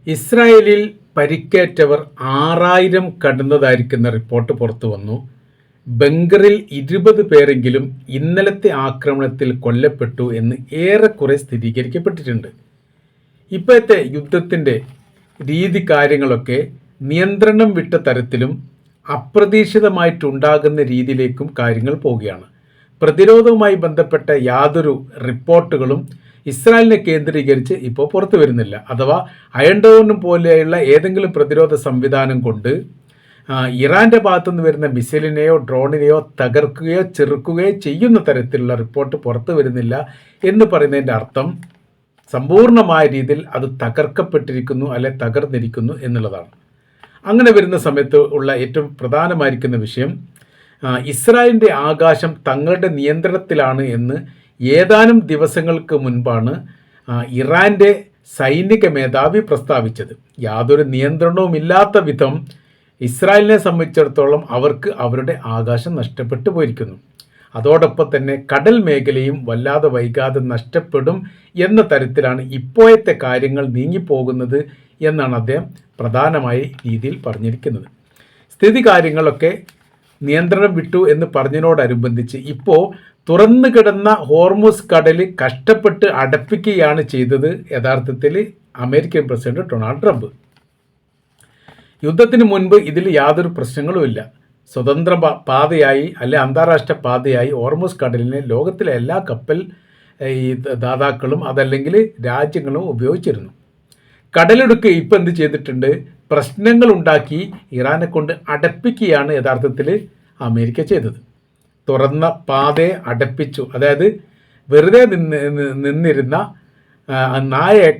ഇസ്രായേലിൽ പരിക്കേറ്റവർ 6000 കടന്നതായിരിക്കുന്ന റിപ്പോർട്ട് പുറത്തു വന്നു. ബങ്കറിൽ 20 പേരെങ്കിലും ഇന്നലത്തെ ആക്രമണത്തിൽ കൊല്ലപ്പെട്ടു എന്ന് ഏറെക്കുറെ സ്ഥിരീകരിക്കപ്പെട്ടിട്ടുണ്ട്. ഇപ്പോഴത്തെ യുദ്ധത്തിൻ്റെ കാര്യങ്ങളൊക്കെ നിയന്ത്രണം വിട്ട തരത്തിലും അപ്രതീക്ഷിതമായിട്ടുണ്ടാകുന്ന രീതിയിലേക്കും കാര്യങ്ങൾ പോവുകയാണ്. പ്രതിരോധവുമായി ബന്ധപ്പെട്ട യാതൊരു റിപ്പോർട്ടുകളും ഇസ്രായേലിനെ കേന്ദ്രീകരിച്ച് ഇപ്പോൾ പുറത്തു വരുന്നില്ല. അഥവാ അയൺ ഡോം പോലെയുള്ള ഏതെങ്കിലും പ്രതിരോധ സംവിധാനം കൊണ്ട് ഇറാൻ്റെ ഭാഗത്തുനിന്ന് വരുന്ന മിസൈലിനെയോ ഡ്രോണിനെയോ തകർക്കുകയോ ചെറുക്കുകയോ ചെയ്യുന്ന തരത്തിലുള്ള റിപ്പോർട്ട് പുറത്തു വരുന്നില്ല എന്ന് പറയുന്നതിൻ്റെ അർത്ഥം സമ്പൂർണ്ണമായ രീതിയിൽ അത് തകർക്കപ്പെട്ടിരിക്കുന്നു അല്ലെ തകർന്നിരിക്കുന്നു എന്നുള്ളതാണ്. അങ്ങനെ വരുന്ന സമയത്ത് ഉള്ള ഏറ്റവും പ്രധാനമായിരിക്കുന്ന വിഷയം ഇസ്രായേലിൻ്റെ ആകാശം തങ്ങളുടെ നിയന്ത്രണത്തിലാണ് എന്ന് ഏതാനും ദിവസങ്ങൾക്ക് മുൻപാണ് ഇറാൻ്റെ സൈനിക മേധാവി പ്രസ്താവിച്ചത്. യാതൊരു നിയന്ത്രണവുമില്ലാത്ത വിധം ഇസ്രായേലിനെ സംബന്ധിച്ചിടത്തോളം അവർക്ക് അവരുടെ ആകാശം നഷ്ടപ്പെട്ടു പോയിരിക്കുന്നു. അതോടൊപ്പം തന്നെ കടൽ മേഖലയും വല്ലാതെ വൈകാതെ നഷ്ടപ്പെടും എന്ന തരത്തിലാണ് ഇപ്പോഴത്തെ കാര്യങ്ങൾ നീങ്ങിപ്പോകുന്നത് എന്നാണ് അദ്ദേഹം പ്രധാനമായ രീതിയിൽ പറഞ്ഞിരിക്കുന്നത്. കാര്യങ്ങളൊക്കെ നിയന്ത്രണം വിട്ടു എന്ന് പറഞ്ഞതിനോടനുബന്ധിച്ച് ഇപ്പോൾ തുറന്നു കിടന്ന ഹോർമുസ് കടൽ കഷ്ടപ്പെട്ട് അടപ്പിക്കുകയാണ് ചെയ്തത് യഥാർത്ഥത്തിൽ അമേരിക്കൻ പ്രസിഡന്റ് ഡൊണാൾഡ് ട്രംപ്. യുദ്ധത്തിന് മുൻപ് ഇതിൽ യാതൊരു പ്രശ്നങ്ങളുമില്ല. സ്വതന്ത്ര പാതയായി അല്ലെ അന്താരാഷ്ട്ര പാതയായി ഹോർമുസ് കടലിനെ ലോകത്തിലെ എല്ലാ കപ്പൽ ദാതാക്കളും അതല്ലെങ്കിൽ രാജ്യങ്ങളും ഉപയോഗിച്ചിരുന്നു. കടലിടുക്ക് ഇപ്പം എന്ത് ചെയ്തിട്ടുണ്ട്? പ്രശ്നങ്ങൾ ഉണ്ടാക്കി ഇറാനെ കൊണ്ട് അടപ്പിക്കുകയാണ് യഥാർത്ഥത്തിൽ അമേരിക്ക ചെയ്തത്. തുറന്ന പാതയെ അടപ്പിച്ചു. അതായത് വെറുതെ നിന്നിരുന്ന നായയെ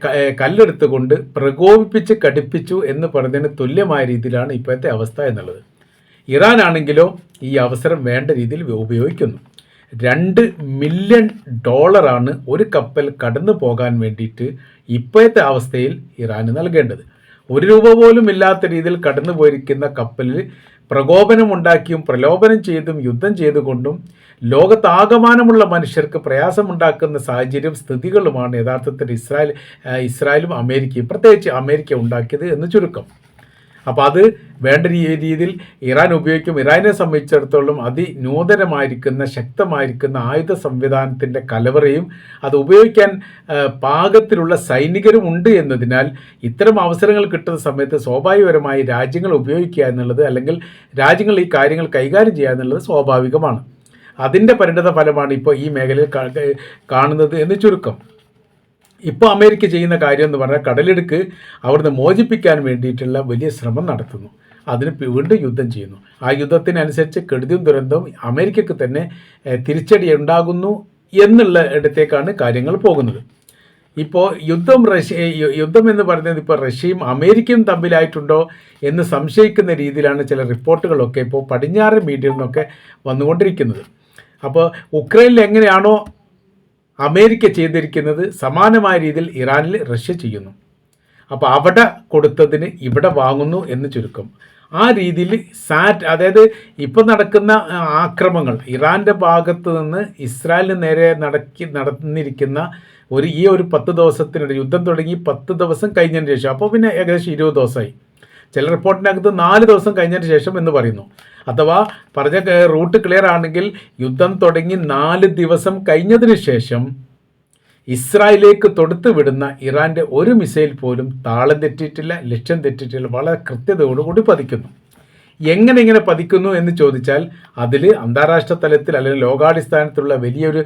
കല്ലെടുത്തുകൊണ്ട് പ്രകോപിപ്പിച്ച് കടിപ്പിച്ചു എന്ന് പറയുന്നതിന് തുല്യമായ രീതിയിലാണ് ഇപ്പോഴത്തെ അവസ്ഥ എന്നുള്ളത്. ഇറാൻ ആണെങ്കിലോ ഈ അവസരം വേണ്ട രീതിയിൽ ഉപയോഗിക്കുന്നു. $2 മില്യൺ ഒരു കപ്പൽ കടന്നു പോകാൻ വേണ്ടിയിട്ട് ഇപ്പോഴത്തെ അവസ്ഥയിൽ ഇറാന് നൽകേണ്ടത്. $1 പോലും ഇല്ലാത്ത രീതിയിൽ കടന്നു പോയിരിക്കുന്ന കപ്പലിൽ പ്രകോപനമുണ്ടാക്കിയും പ്രലോഭനം ചെയ്തും യുദ്ധം ചെയ്തുകൊണ്ടും ലോകത്താകമാനമുള്ള മനുഷ്യർക്ക് പ്രയാസമുണ്ടാക്കുന്ന സാഹചര്യം സ്ഥിതികളുമാണ് യഥാർത്ഥത്തിൽ ഇസ്രായേലും അമേരിക്കയും പ്രത്യേകിച്ച് അമേരിക്ക ഉണ്ടാക്കിയത് എന്ന് ചുരുക്കം. അപ്പോൾ അത് വേണ്ട രീതിയിൽ ഇറാൻ ഉപയോഗിക്കും. ഇറാനെ സംബന്ധിച്ചിടത്തോളം അതിനൂതനമായിരിക്കുന്ന ശക്തമായിരിക്കുന്ന ആയുധ സംവിധാനത്തിൻ്റെ കലവറയും അത് ഉപയോഗിക്കാൻ പാകത്തിലുള്ള സൈനികരും ഉണ്ട് എന്നതിനാൽ ഇത്തരം അവസരങ്ങൾ കിട്ടുന്ന സമയത്ത് സ്വാഭാവികപരമായി രാജ്യങ്ങൾ ഉപയോഗിക്കുക എന്നുള്ളത് അല്ലെങ്കിൽ രാജ്യങ്ങൾ ഈ കാര്യങ്ങൾ കൈകാര്യം ചെയ്യുക എന്നുള്ളത് സ്വാഭാവികമാണ്. അതിൻ്റെ പരിണിത ഫലമാണ് ഇപ്പോൾ ഈ മേഖലയിൽ കാണുന്നത് എന്ന് ചുരുക്കം. ഇപ്പോൾ അമേരിക്ക ചെയ്യുന്ന കാര്യം എന്ന് പറഞ്ഞാൽ കടലിടുക്ക് അവിടുന്ന് മോചിപ്പിക്കാൻ വേണ്ടിയിട്ടുള്ള വലിയ ശ്രമം നടത്തുന്നു. അതിന് വീണ്ടും യുദ്ധം ചെയ്യുന്നു. ആ യുദ്ധത്തിനനുസരിച്ച് കെടുതിയും ദുരന്തവും അമേരിക്കക്ക് തന്നെ തിരിച്ചടി ഉണ്ടാകുന്നു എന്നുള്ള ഇടത്തേക്കാണ് കാര്യങ്ങൾ പോകുന്നത്. ഇപ്പോൾ യുദ്ധം എന്ന് പറയുന്നത് ഇപ്പോൾ റഷ്യയും അമേരിക്കയും തമ്മിലായിട്ടുണ്ടോ എന്ന് സംശയിക്കുന്ന രീതിയിലാണ് ചില റിപ്പോർട്ടുകളൊക്കെ ഇപ്പോൾ പടിഞ്ഞാറൻ മീഡിയയിൽ നിന്നൊക്കെ വന്നുകൊണ്ടിരിക്കുന്നത്. അപ്പോൾ ഉക്രൈനിൽ എങ്ങനെയാണോ അമേരിക്ക ചെയ്തിരിക്കുന്നത് സമാനമായ രീതിയിൽ ഇറാനിൽ റഷ്യ ചെയ്യുന്നു. അപ്പോൾ അവിടെ കൊടുത്തതിന് ഇവിടെ വാങ്ങുന്നു എന്ന് ചുരുക്കം. ആ രീതിയിൽ അതായത് ഇപ്പോൾ നടക്കുന്ന ആക്രമണങ്ങൾ ഇറാൻ്റെ ഭാഗത്ത് നിന്ന് ഇസ്രായേലിന് നേരെ നടന്നിരിക്കുന്ന ഈ ഒരു 10 ദിവസത്തിനിടെ യുദ്ധം തുടങ്ങി 10 ദിവസം കഴിഞ്ഞതിന് ശേഷം, അപ്പോൾ പിന്നെ ഏകദേശം 20 ദിവസമായി. ചില റിപ്പോർട്ടിനകത്ത് 4 ദിവസം കഴിഞ്ഞതിന് ശേഷം എന്ന് പറയുന്നു. അഥവാ പറഞ്ഞ റൂട്ട് ക്ലിയർ ആണെങ്കിൽ യുദ്ധം തുടങ്ങി 4 ദിവസം കഴിഞ്ഞതിന് ശേഷം ഇസ്രായേലിലേക്ക് തൊടുത്തു വിടുന്ന ഇറാൻ്റെ ഒരു മിസൈൽ പോലും താളം തെറ്റിയിട്ടില്ല, ലക്ഷ്യം തെറ്റിയിട്ടില്ല, വളരെ കൃത്യതയോടുകൂടി പതിക്കുന്നു. എങ്ങനെ ഇങ്ങനെ പതിക്കുന്നു എന്ന് ചോദിച്ചാൽ അതിൽ അന്താരാഷ്ട്ര തലത്തിൽ അല്ലെങ്കിൽ ലോകാടിസ്ഥാനത്തിലുള്ള വലിയൊരു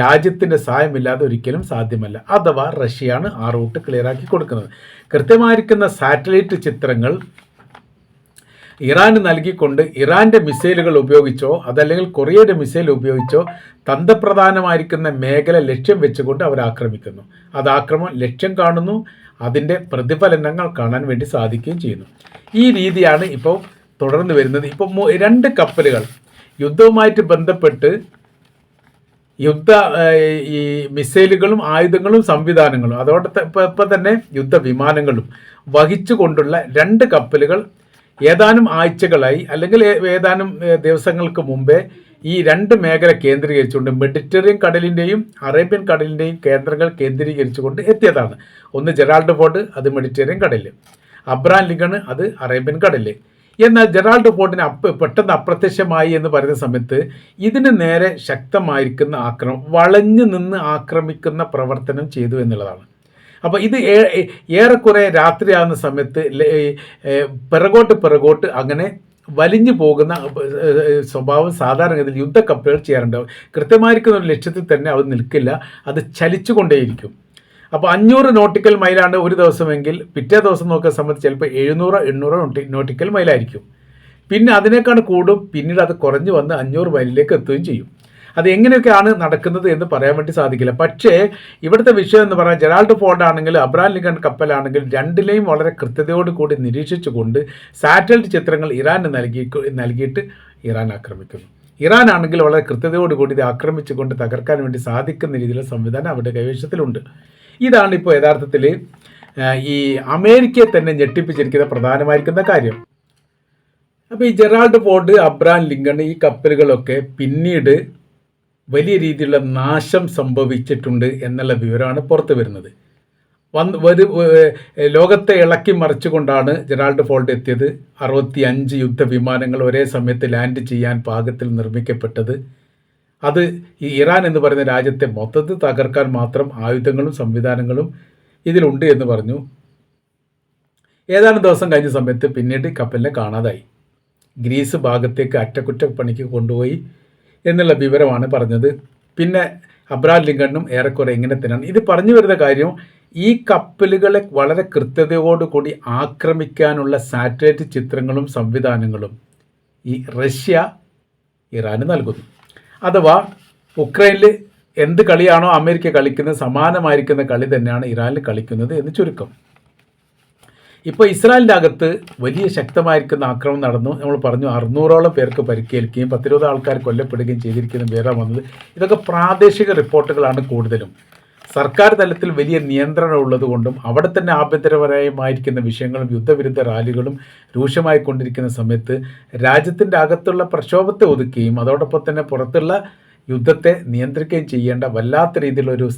രാജ്യത്തിൻ്റെ സഹായമില്ലാതെ ഒരിക്കലും സാധ്യമല്ല. അഥവാ റഷ്യയാണ് ആ റൂട്ട് ക്ലിയറാക്കി കൊടുക്കുന്നത്. കൃത്യമായിരിക്കുന്ന സാറ്റലൈറ്റ് ചിത്രങ്ങൾ ഇറാന് നൽകിക്കൊണ്ട് ഇറാൻ്റെ മിസൈലുകൾ ഉപയോഗിച്ചോ അതല്ലെങ്കിൽ കൊറിയയുടെ മിസൈൽ ഉപയോഗിച്ചോ തന്ത്രപ്രധാനമായിരിക്കുന്ന മേഖല ലക്ഷ്യം വെച്ചുകൊണ്ട് അവർ ആക്രമിക്കുന്നു. അത് ആക്രമണം ലക്ഷ്യം കാണുന്നു, അതിൻ്റെ പ്രതിഫലനങ്ങൾ കാണാൻ വേണ്ടി സാധിക്കുകയും ചെയ്യുന്നു. ഈ രീതിയാണ് ഇപ്പോൾ തുടർന്ന് വരുന്നത്. ഇപ്പോൾ 2 കപ്പലുകൾ യുദ്ധവുമായിട്ട് ബന്ധപ്പെട്ട് ഈ മിസൈലുകളും ആയുധങ്ങളും സംവിധാനങ്ങളും അതോടൊപ്പം തന്നെ യുദ്ധവിമാനങ്ങളും വഹിച്ചുകൊണ്ടുള്ള 2 കപ്പലുകൾ ഏതാനും ആഴ്ചകളായി അല്ലെങ്കിൽ ഏതാനും ദിവസങ്ങൾക്ക് മുമ്പേ ഈ രണ്ട് മേഖല കേന്ദ്രീകരിച്ചുകൊണ്ട് മെഡിറ്ററേനിയൻ കടലിൻ്റെയും അറേബ്യൻ കടലിൻ്റെയും കേന്ദ്രങ്ങൾ കേന്ദ്രീകരിച്ചുകൊണ്ട് എത്തിയതാണ്. ഒന്ന് ജെറാൾഡ് ഫോർഡ്, അത് മെഡിറ്ററേനിയൻ കടലിൽ; അബ്രഹാം ലിങ്കൺ, അത് അറേബ്യൻ കടലിൽ. എന്നാൽ ജെറാൾഡ് ഫോർഡിന് പെട്ടെന്ന് അപ്രത്യക്ഷമായി എന്ന് പറയുന്ന സമയത്ത് ഇതിന് നേരെ ശക്തമായിരിക്കുന്ന ആക്രമണം, വളഞ്ഞു നിന്ന് ആക്രമിക്കുന്ന പ്രവർത്തനം ചെയ്തു എന്നുള്ളതാണ്. അപ്പോൾ ഇത് ഏറെക്കുറെ രാത്രിയാകുന്ന സമയത്ത് പിറകോട്ട് അങ്ങനെ വലിഞ്ഞു പോകുന്ന സ്വഭാവം സാധാരണഗതിയിൽ യുദ്ധക്കപ്പലുകൾ ചെയ്യാറുണ്ടാവും. കൃത്യമായിരിക്കുന്ന ഒരു ലക്ഷ്യത്തിൽ തന്നെ അത് നിൽക്കില്ല, അത് ചലിച്ചുകൊണ്ടേയിരിക്കും. അപ്പോൾ 500 നോട്ടിക്കൽ മൈലാണ് ഒരു ദിവസമെങ്കിൽ പിറ്റേ ദിവസം നോക്കുന്ന സമയത്ത് ചിലപ്പോൾ 700-800 നോട്ടിക്കൽ മൈലായിരിക്കും. പിന്നെ അതിനേക്കാൾ കൂടും, പിന്നീട് അത് കുറഞ്ഞു വന്ന് 500 മൈലിലേക്ക് എത്തുകയും ചെയ്യും. അത് എങ്ങനെയൊക്കെയാണ് നടക്കുന്നത് എന്ന് പറയാൻ വേണ്ടി സാധിക്കില്ല. പക്ഷേ ഇവിടുത്തെ വിഷയം എന്ന് പറഞ്ഞാൽ ജെറാൾഡ് ഫോർഡ് ആണെങ്കിലും അബ്രഹാം ലിങ്കൺ കപ്പലാണെങ്കിലും രണ്ടിലെയും വളരെ കൃത്യതയോടുകൂടി നിരീക്ഷിച്ചുകൊണ്ട് സാറ്റലൈറ്റ് ചിത്രങ്ങൾ ഇറാന് നൽകിയിട്ട് ഇറാൻ ആക്രമിക്കുന്നു. ഇറാൻ ആണെങ്കിൽ വളരെ കൃത്യതയോടുകൂടി ഇത് ആക്രമിച്ചുകൊണ്ട് തകർക്കാൻ വേണ്ടി സാധിക്കുന്ന രീതിയിലുള്ള സംവിധാനം അവരുടെ കൈവശത്തിലുണ്ട്. ഇതാണ് ഇപ്പോൾ യഥാർത്ഥത്തിൽ ഈ അമേരിക്കയെ തന്നെ ഞെട്ടിപ്പിച്ചിരിക്കുന്ന പ്രധാനമായിരിക്കുന്ന കാര്യം. അപ്പോൾ ഈ ജെറാൾഡ് ഫോർഡ്, അബ്രഹാം ലിങ്കൺ, ഈ കപ്പലുകളൊക്കെ പിന്നീട് വലിയ രീതിയിലുള്ള നാശം സംഭവിച്ചിട്ടുണ്ട് എന്നുള്ള വിവരമാണ് പുറത്തു വരുന്നത്. ലോകത്തെ ഇളക്കി മറിച്ചുകൊണ്ടാണ് ജെറാൾഡ് ഫോർഡ് എത്തിയത്. 65 യുദ്ധവിമാനങ്ങൾ ഒരേ സമയത്ത് ലാൻഡ് ചെയ്യാൻ പാകത്തിൽ നിർമ്മിക്കപ്പെട്ടത്. അത് ഈ ഇറാൻ എന്ന് പറയുന്ന രാജ്യത്തെ മൊത്തത്തിൽ തകർക്കാൻ മാത്രം ആയുധങ്ങളും സംവിധാനങ്ങളും ഇതിലുണ്ട് എന്ന് പറഞ്ഞു. ഏതാനും ദിവസം കഴിഞ്ഞ സമയത്ത് പിന്നീട് കപ്പലിനെ കാണാതായി. ഗ്രീസ് ഭാഗത്തേക്ക് അറ്റകുറ്റപ്പണിക്ക് കൊണ്ടുപോയി എന്നുള്ള വിവരമാണ് പറഞ്ഞത്. പിന്നെ അബ്രഹാം ലിങ്കണ്ണും ഏറെക്കുറെ ഇങ്ങനെ തന്നെയാണ്. ഇത് പറഞ്ഞു വരുന്ന കാര്യം, ഈ കപ്പലുകളെ വളരെ കൃത്യതയോടുകൂടി ആക്രമിക്കാനുള്ള സാറ്റലൈറ്റ് ചിത്രങ്ങളും സംവിധാനങ്ങളും ഈ റഷ്യ ഇറാന് നൽകുന്നു. അഥവാ ഉക്രൈനിൽ എന്ത് കളിയാണോ അമേരിക്ക കളിക്കുന്നത്, സമാനമായിരിക്കുന്ന കളി തന്നെയാണ് ഇറാനിൽ കളിക്കുന്നത് എന്ന് ചുരുക്കം. ഇപ്പോൾ ഇസ്രായേലിൻ്റെ അകത്ത് വലിയ ശക്തമായിരിക്കുന്ന ആക്രമണം നടന്നു. നമ്മൾ പറഞ്ഞു 600ഓളം പേർക്ക് പരിക്കേൽക്കുകയും 10-20 ആൾക്കാർ കൊല്ലപ്പെടുകയും ചെയ്തിരിക്കുന്ന വിവരം വന്നത്. ഇതൊക്കെ പ്രാദേശിക റിപ്പോർട്ടുകളാണ് കൂടുതലും. സർക്കാർ തലത്തിൽ വലിയ നിയന്ത്രണം ഉള്ളതുകൊണ്ടും അവിടെ തന്നെ ആഭ്യന്തരപരമായിരിക്കുന്ന വിഷയങ്ങളും യുദ്ധവിരുദ്ധ റാലികളും രൂക്ഷമായിക്കൊണ്ടിരിക്കുന്ന സമയത്ത് രാജ്യത്തിൻ്റെ അകത്തുള്ള പ്രക്ഷോഭത്തെ ഒതുക്കുകയും അതോടൊപ്പം തന്നെ പുറത്തുള്ള യുദ്ധത്തെ നിയന്ത്രിക്കുകയും ചെയ്യേണ്ട വല്ലാത്ത രീതിയിലുള്ളൊരു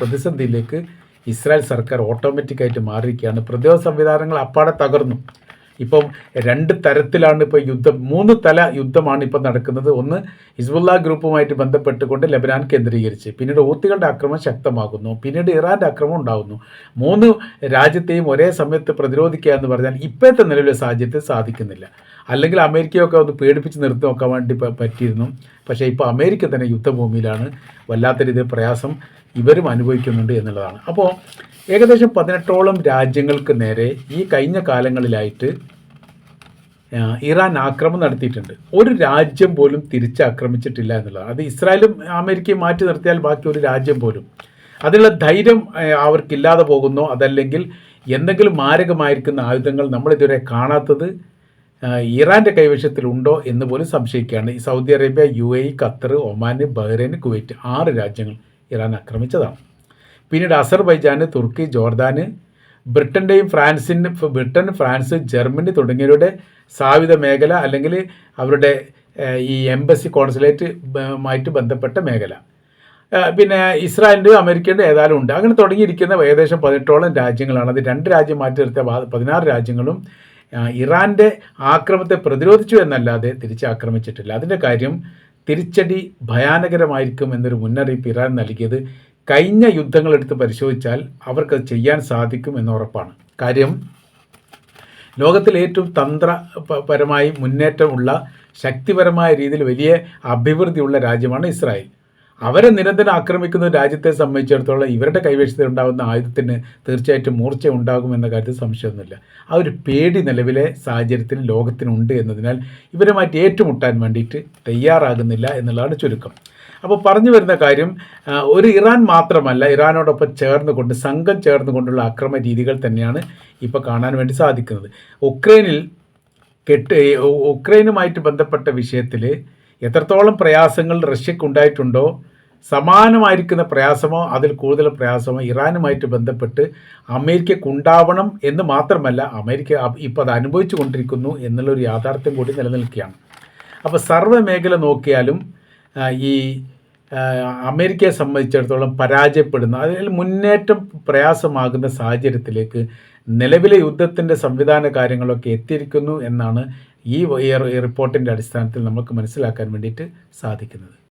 പ്രതിസന്ധിയിലേക്ക് ഇസ്രായേൽ സർക്കാർ ഓട്ടോമാറ്റിക്കായിട്ട് മാറിയിരിക്കുകയാണ്. പ്രതിരോധ സംവിധാനങ്ങൾ അപ്പാടെ തകർന്നു. ഇപ്പം 2 തരത്തിലാണ് ഇപ്പോൾ യുദ്ധം, 3 തല യുദ്ധമാണ് ഇപ്പോൾ നടക്കുന്നത്. ഒന്ന് ഹിസ്ബുള്ള ഗ്രൂപ്പുമായിട്ട് ബന്ധപ്പെട്ടുകൊണ്ട് ലെബനാൻ കേന്ദ്രീകരിച്ച്, പിന്നീട് ഹൂത്തികളുടെ ആക്രമണം ശക്തമാകുന്നു, പിന്നീട് ഇറാൻ്റെ ആക്രമണം ഉണ്ടാകുന്നു. 3 രാജ്യത്തെയും ഒരേ സമയത്ത് പ്രതിരോധിക്കുക എന്ന് പറഞ്ഞാൽ ഇപ്പോഴത്തെ നിലവിലെ സാഹചര്യത്തിൽ സാധിക്കുന്നില്ല. അല്ലെങ്കിൽ അമേരിക്കയൊക്കെ ഒന്ന് പേടിപ്പിച്ച് നിർത്തി നോക്കാൻ വേണ്ടി പറ്റിയിരുന്നു. പക്ഷേ ഇപ്പോൾ അമേരിക്ക തന്നെ യുദ്ധഭൂമിയിലാണ്. വല്ലാത്ത രീതിയിൽ പ്രയാസം ഇവരും അനുഭവിക്കുന്നുണ്ട് എന്നുള്ളതാണ്. അപ്പോൾ ഏകദേശം 18ഓളം രാജ്യങ്ങൾക്ക് നേരെ ഈ കഴിഞ്ഞ കാലങ്ങളിലായിട്ട് ഇറാൻ ആക്രമണം നടത്തിയിട്ടുണ്ട്. ഒരു രാജ്യം പോലും തിരിച്ചാക്രമിച്ചിട്ടില്ല എന്നുള്ളതാണ്. അത് ഇസ്രായേലും അമേരിക്കയും മാറ്റി നിർത്തിയാൽ ബാക്കി ഒരു രാജ്യം പോലും. അതിനുള്ള ധൈര്യം അവർക്കില്ലാതെ പോകുന്നോ, അതല്ലെങ്കിൽ എന്തെങ്കിലും മാരകമായിരിക്കുന്ന ആയുധങ്ങൾ നമ്മളിതുവരെ കാണാത്തത് ഇറാൻ്റെ കൈവശത്തിലുണ്ടോ എന്ന് പോലും സംശയിക്കുകയാണ്. ഈ Saudi Arabia, UAE, Qatar, Oman, Bahrain, Kuwait 6 രാജ്യങ്ങൾ ഇറാൻ ആക്രമിച്ചതാണ്. പിന്നീട് അസർബൈജാൻ, തുർക്കി, ജോർദാൻ, ബ്രിട്ടൻ, ഫ്രാൻസ്, ജർമ്മനി തുടങ്ങിയവരുടെ സായുധ മേഖല അല്ലെങ്കിൽ അവരുടെ ഈ എംബസി കോൺസുലേറ്റുമായിട്ട് ബന്ധപ്പെട്ട മേഖല, പിന്നെ ഇസ്രായേലിൻ്റെ അമേരിക്കയുടെ ഏതായാലും ഉണ്ട്. അങ്ങനെ തുടങ്ങിയിരിക്കുന്ന ഏകദേശം 18ഓളം രാജ്യങ്ങളാണ്. അത് 2 രാജ്യം മാറ്റി നിർത്തിയ 16 രാജ്യങ്ങളും ഇറാൻ്റെ ആക്രമണത്തെ പ്രതിരോധിച്ചു എന്നല്ലാതെ തിരിച്ചാക്രമിച്ചിട്ടില്ല. അതിൻ്റെ കാര്യം തിരിച്ചടി ഭയാനകരമായിരിക്കും എന്നൊരു മുന്നറിയിപ്പ് ഇറാൻ നൽകിയത് കഴിഞ്ഞ യുദ്ധങ്ങളെടുത്ത് പരിശോധിച്ചാൽ അവർക്കത് ചെയ്യാൻ സാധിക്കും എന്ന് ഉറപ്പാണ്. കാര്യം ലോകത്തിലെ ഏറ്റവും തന്ത്രപരമായി മുന്നേറ്റമുള്ള ശക്തിപരമായ രീതിയിൽ വലിയ അഭിവൃദ്ധിയുള്ള രാജ്യമാണ് ഇസ്രായേൽ. അവരെ നിരന്തരം ആക്രമിക്കുന്ന രാജ്യത്തെ സംബന്ധിച്ചിടത്തോളം ഇവരുടെ കൈവശത്തിൽ ഉണ്ടാകുന്ന ആയുധത്തിന് തീർച്ചയായിട്ടും മൂർച്ച ഉണ്ടാകുമെന്ന കാര്യത്തിൽ സംശയമൊന്നുമില്ല. ആ ഒരു പേടി നിലവിലെ സാഹചര്യത്തിൽ ലോകത്തിനുണ്ട് എന്നതിനാൽ ഇവരുമായിട്ട് ഏറ്റുമുട്ടാൻ വേണ്ടിയിട്ട് തയ്യാറാകുന്നില്ല എന്നുള്ളതാണ് ചുരുക്കം. അപ്പോൾ പറഞ്ഞു വരുന്ന കാര്യം, ഒരു ഇറാൻ മാത്രമല്ല, ഇറാനോടൊപ്പം സംഘം ചേർന്നുകൊണ്ടുള്ള ആക്രമണ രീതികൾ തന്നെയാണ് ഇപ്പോൾ കാണാൻ വേണ്ടി സാധിക്കുന്നത്. ഉക്രൈനുമായിട്ട് ബന്ധപ്പെട്ട വിഷയത്തിൽ എത്രത്തോളം പ്രയാസങ്ങൾ റഷ്യക്കുണ്ടായിട്ടുണ്ടോ, സമാനമായിരിക്കുന്ന പ്രയാസമോ അതിൽ കൂടുതൽ പ്രയാസമോ ഇറാനുമായിട്ട് ബന്ധപ്പെട്ട് അമേരിക്കക്കുണ്ടാവണം എന്ന് മാത്രമല്ല, അമേരിക്ക ഇപ്പോൾ അത് അനുഭവിച്ചു കൊണ്ടിരിക്കുന്നു എന്നുള്ളൊരു യാഥാർത്ഥ്യം കൂടി നിലനിൽക്കുകയാണ്. അപ്പോൾ സർവ്വ മേഖല നോക്കിയാലും ഈ അമേരിക്കയെ സംബന്ധിച്ചിടത്തോളം പരാജയപ്പെടുന്ന, അതിൽ മുന്നേറ്റം പ്രയാസമാകുന്ന സാഹചര്യത്തിലേക്ക് നിലവിലെ യുദ്ധത്തിൻ്റെ സംവിധാന കാര്യങ്ങളൊക്കെ എത്തിയിരിക്കുന്നു എന്നാണ് ഈ റിപ്പോർട്ടിൻ്റെ അടിസ്ഥാനത്തിൽ നമുക്ക് മനസ്സിലാക്കാൻ വേണ്ടിയിട്ട് സാധിക്കുന്നത്.